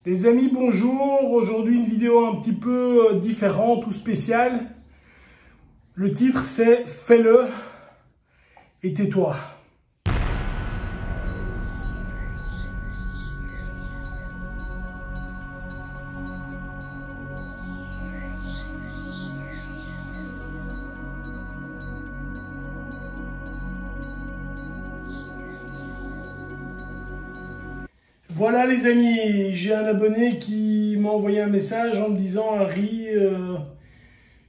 Les amis, bonjour. Aujourd'hui, une vidéo un petit peu différente ou spéciale. Le titre, c'est « Fais-le et tais-toi ». Voilà les amis, j'ai un abonné qui m'a envoyé un message en me disant « Harry,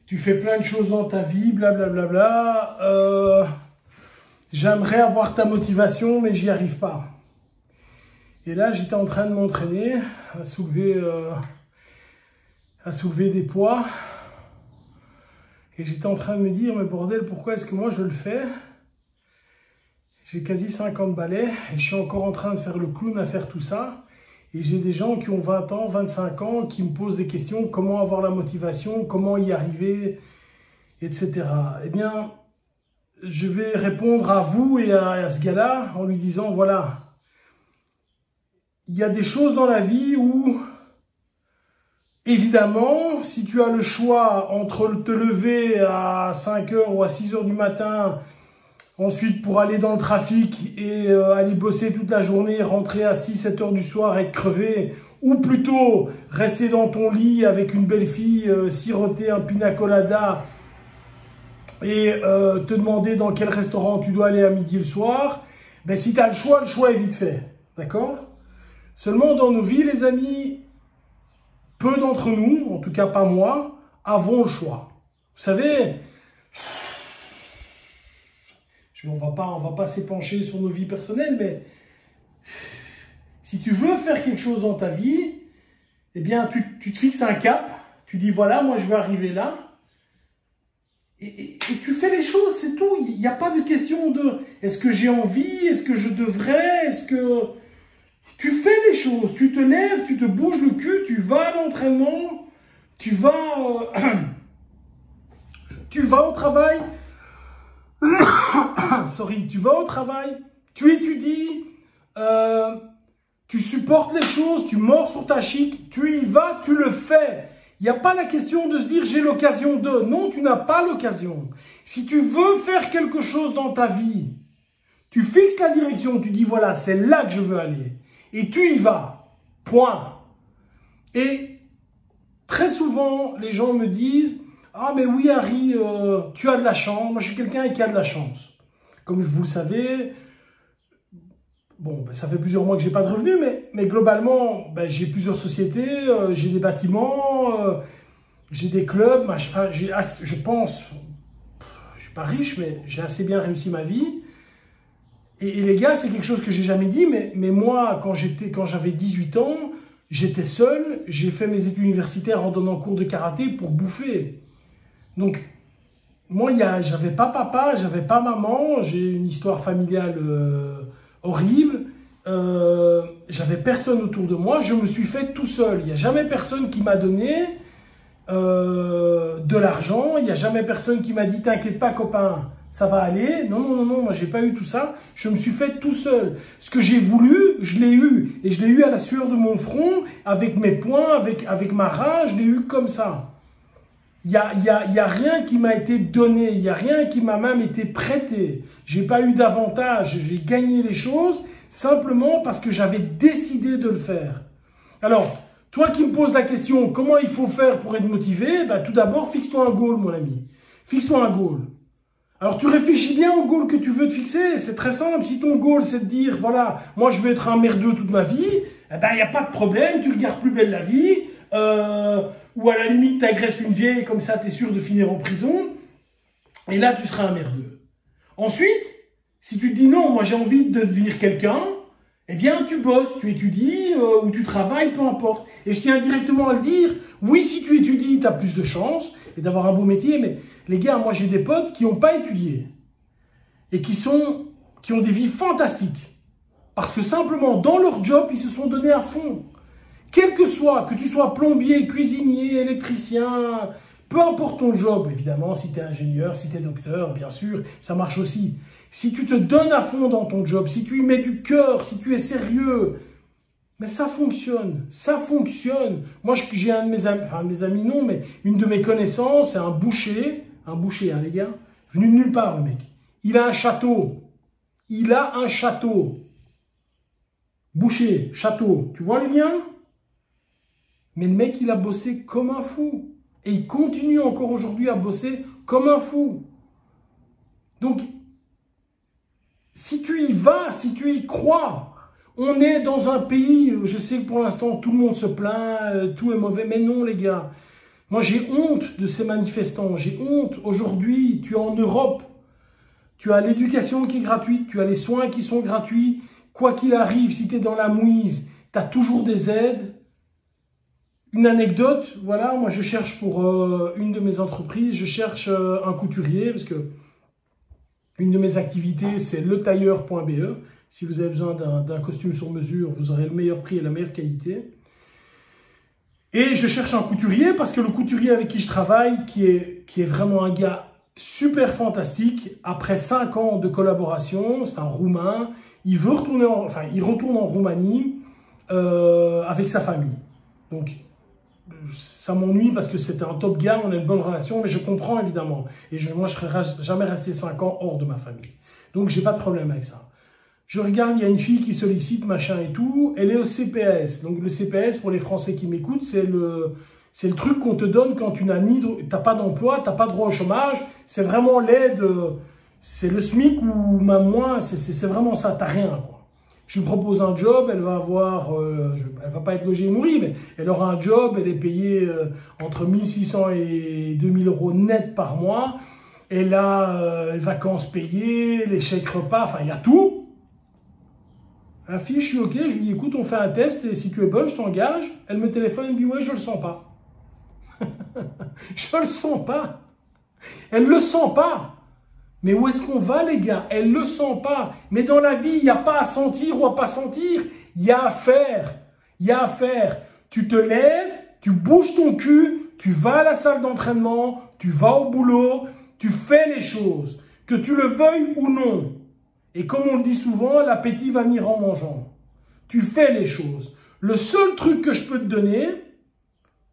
tu fais plein de choses dans ta vie, blablabla. J'aimerais avoir ta motivation, mais j'y arrive pas. » Et là, j'étais en train de m'entraîner à soulever des poids. Et j'étais en train de me dire « Mais bordel, pourquoi est-ce que moi je le fais ? J'ai quasi 50 balais et je suis encore en train de faire le clown à faire tout ça. Et j'ai des gens qui ont 20 ans, 25 ans, qui me posent des questions, comment avoir la motivation, comment y arriver, etc. Eh bien, je vais répondre à vous et à ce gars-là en lui disant, voilà, il y a des choses dans la vie où, évidemment, si tu as le choix entre te lever à 5 h ou à 6 h du matin, ensuite, pour aller dans le trafic et aller bosser toute la journée, rentrer à 6-7 h du soir, être crevé, ou plutôt rester dans ton lit avec une belle fille, siroter un pina colada et te demander dans quel restaurant tu dois aller à midi le soir, ben si tu as le choix est vite fait. D'accord? Seulement dans nos vies, les amis, peu d'entre nous, en tout cas pas moi, avons le choix. Vous savez, on va pas s'épancher sur nos vies personnelles, mais si tu veux faire quelque chose dans ta vie, eh bien, tu te fixes un cap, tu dis, voilà, moi, je veux arriver là, et tu fais les choses, c'est tout. Il n'y a pas de question de, est-ce que j'ai envie, est-ce que je devrais, est-ce que... Tu fais les choses, tu te lèves, tu te bouges le cul, tu vas à l'entraînement, tu vas au travail, sorry, tu vas au travail, tu étudies, tu supportes les choses, tu mords sur ta chic, tu y vas, tu le fais. Il n'y a pas la question de se dire j'ai l'occasion de. Non, tu n'as pas l'occasion. Si tu veux faire quelque chose dans ta vie, tu fixes la direction, tu dis voilà, c'est là que je veux aller. Et tu y vas. Point. Et très souvent, les gens me disent ah mais oui Harry, tu as de la chance. Moi je suis quelqu'un qui a de la chance. Comme vous le savez, bon, ben, ça fait plusieurs mois que j'ai pas de revenus, mais globalement, ben, j'ai plusieurs sociétés, j'ai des bâtiments, j'ai des clubs, je pense, je suis pas riche, mais j'ai assez bien réussi ma vie. Et les gars, c'est quelque chose que j'ai jamais dit, mais moi, quand j'avais 18 ans, j'étais seul, j'ai fait mes études universitaires en donnant cours de karaté pour bouffer. Donc, moi, j'avais pas papa, j'avais pas maman, j'ai une histoire familiale horrible, j'avais personne autour de moi, je me suis fait tout seul. Il n'y a jamais personne qui m'a donné de l'argent, il n'y a jamais personne qui m'a dit « T'inquiète pas copain, ça va aller ». Non, moi j'ai pas eu tout ça, je me suis fait tout seul. Ce que j'ai voulu, je l'ai eu. Et je l'ai eu à la sueur de mon front, avec mes poings, avec ma rage, je l'ai eu comme ça. Il y a rien qui m'a été donné, il n'y a rien qui m'a même été prêté. J'ai pas eu d'avantage, j'ai gagné les choses simplement parce que j'avais décidé de le faire. Alors, toi qui me poses la question, comment il faut faire pour être motivé? Ben, tout d'abord, fixe-toi un goal, mon ami. Fixe-toi un goal. Alors, tu réfléchis bien au goal que tu veux te fixer. C'est très simple. Si ton goal, c'est de dire, voilà, moi, je veux être un merdeux toute ma vie, eh ben, il n'y a pas de problème. Tu regardes Plus belle la vie. Ou à la limite, tu agresses une vieille, comme ça, tu es sûr de finir en prison. Et là, tu seras un merdeux. Ensuite, si tu te dis, non, moi, j'ai envie de devenir quelqu'un, eh bien, tu bosses, tu étudies, ou tu travailles, peu importe. Et je tiens directement à le dire, oui, si tu étudies, tu as plus de chances et d'avoir un beau métier, mais les gars, moi, j'ai des potes qui n'ont pas étudié et qui ont des vies fantastiques. Parce que simplement, dans leur job, ils se sont donnés à fond. Quel que soit, que tu sois plombier, cuisinier, électricien, peu importe ton job, évidemment, si tu es ingénieur, si tu es docteur, bien sûr, ça marche aussi. Si tu te donnes à fond dans ton job, si tu y mets du cœur, si tu es sérieux, Mais ça fonctionne, ça fonctionne. Moi, j'ai un de mes amis, enfin mes amis non, mais une de mes connaissances, c'est un boucher, hein, les gars, venu de nulle part, le mec. Il a un château. Il a un château. Boucher, château. Tu vois le lien? Mais le mec, il a bossé comme un fou. Et il continue encore aujourd'hui à bosser comme un fou. Donc, si tu y vas, si tu y crois, on est dans un pays, je sais que pour l'instant, tout le monde se plaint, tout est mauvais. Mais non, les gars. Moi, j'ai honte de ces manifestants. J'ai honte. Aujourd'hui, tu es en Europe. Tu as l'éducation qui est gratuite. Tu as les soins qui sont gratuits. Quoi qu'il arrive, si tu es dans la mouise, tu as toujours des aides. Une anecdote, voilà, moi je cherche pour une de mes entreprises, je cherche un couturier parce que une de mes activités c'est letailleur.be. Si vous avez besoin d'un costume sur mesure, vous aurez le meilleur prix et la meilleure qualité. Et je cherche un couturier parce que le couturier avec qui je travaille, qui est vraiment un gars super fantastique, après 5 ans de collaboration, c'est un Roumain, il veut retourner, il retourne en Roumanie avec sa famille. Donc, ça m'ennuie parce que c'était un top gars, on a une bonne relation, mais je comprends évidemment. Et moi, je ne serais jamais resté 5 ans hors de ma famille. Donc, j'ai pas de problème avec ça. Je regarde, il y a une fille qui sollicite, machin et tout. Elle est au CPS. Donc, le CPS, pour les Français qui m'écoutent, c'est le truc qu'on te donne quand tu n'as pas d'emploi, tu n'as pas droit au chômage. C'est vraiment l'aide, c'est le SMIC ou même moins, c'est vraiment ça, tu n'as rien, quoi. Je lui propose un job, elle va avoir, elle va pas être logée et nourrie, mais elle aura un job, elle est payée entre 1600 et 2000 euros net par mois. Elle a les vacances payées, les chèques repas, enfin il y a tout. La fille, je suis ok, je lui dis écoute, on fait un test et si tu es bonne, je t'engage. Elle me téléphone, elle me dit ouais, je le sens pas. Je le sens pas. Elle le sent pas. Mais où est-ce qu'on va, les gars? Elle ne le sent pas. Mais dans la vie, il n'y a pas à sentir ou à pas sentir. Il y a à faire. Il y a à faire. Tu te lèves, tu bouges ton cul, tu vas à la salle d'entraînement, tu vas au boulot, tu fais les choses. Que tu le veuilles ou non. Et comme on le dit souvent, l'appétit va venir en mangeant. Tu fais les choses. Le seul truc que je peux te donner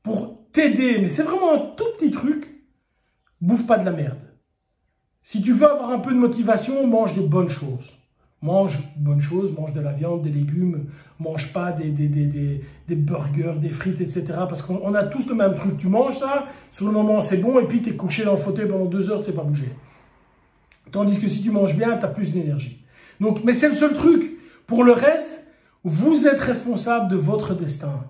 pour t'aider, mais c'est vraiment un tout petit truc, bouffe pas de la merde. Si tu veux avoir un peu de motivation, mange des bonnes choses. Mange de bonnes choses, mange de la viande, des légumes, mange pas des burgers, des frites, etc. Parce qu'on a tous le même truc. Tu manges ça, sur le moment c'est bon, et puis tu es couché dans le fauteuil pendant 2 heures, tu ne sais pas bouger. Tandis que si tu manges bien, tu as plus d'énergie. Donc, mais c'est le seul truc. Pour le reste, vous êtes responsable de votre destin.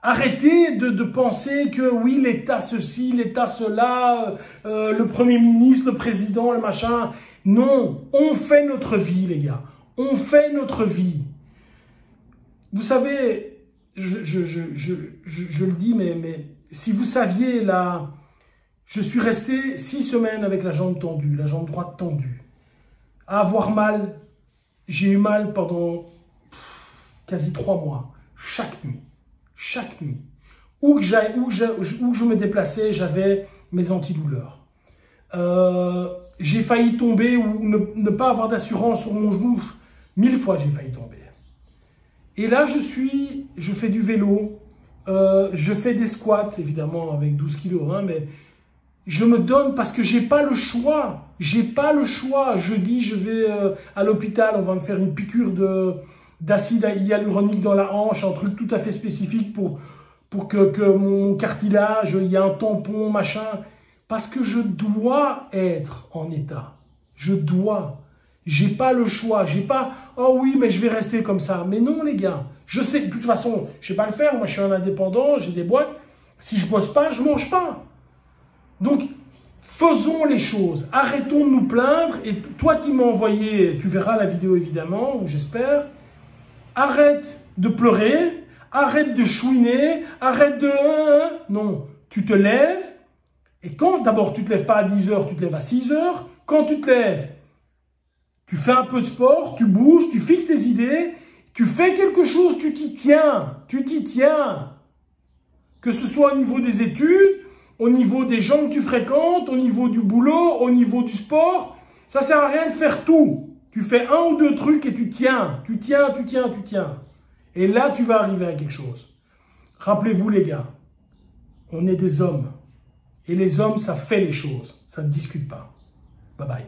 Arrêtez de penser que oui, l'État ceci, l'État cela, le Premier ministre, le président, le machin. Non, on fait notre vie, les gars. On fait notre vie. Vous savez, je le dis, mais si vous saviez, là, je suis resté 6 semaines avec la jambe tendue, la jambe droite tendue. À avoir mal, j'ai eu mal pendant quasi 3 mois, chaque nuit. Chaque nuit. Où que je me déplaçais, j'avais mes antidouleurs. J'ai failli tomber ou ne pas avoir d'assurance sur mon genou. 1000 fois, j'ai failli tomber. Et là, je fais du vélo. Je fais des squats, évidemment, avec 12 kilos. Hein, mais je me donne parce que j'ai pas le choix. J'ai pas le choix. Jeudi, je vais à l'hôpital. On va me faire une piqûre d'acide hyaluronique dans la hanche, un truc tout à fait spécifique pour que mon cartilage, il y a un tampon, machin. Parce que je dois être en état. Je dois. J'ai pas le choix. J'ai pas, oh oui, mais je vais rester comme ça. Mais non, les gars. Je sais, de toute façon, je sais pas le faire. Moi, je suis un indépendant, j'ai des boîtes. Si je bosse pas, je mange pas. Donc, faisons les choses. Arrêtons de nous plaindre. Et toi qui m'as envoyé, tu verras la vidéo évidemment, ou j'espère. Arrête de pleurer, arrête de chouiner, arrête de... Non, tu te lèves, et quand d'abord tu ne te lèves pas à 10 h, tu te lèves à 6 h, quand tu te lèves, tu fais un peu de sport, tu bouges, tu fixes tes idées, tu fais quelque chose, tu t'y tiens, tu t'y tiens. Que ce soit au niveau des études, au niveau des gens que tu fréquentes, au niveau du boulot, au niveau du sport, ça sert à rien de faire tout. Tu fais 1 ou 2 trucs et tu tiens, tu tiens, tu tiens, tu tiens. Et là, tu vas arriver à quelque chose. Rappelez-vous les gars, on est des hommes. Et les hommes, ça fait les choses. Ça ne discute pas. Bye bye.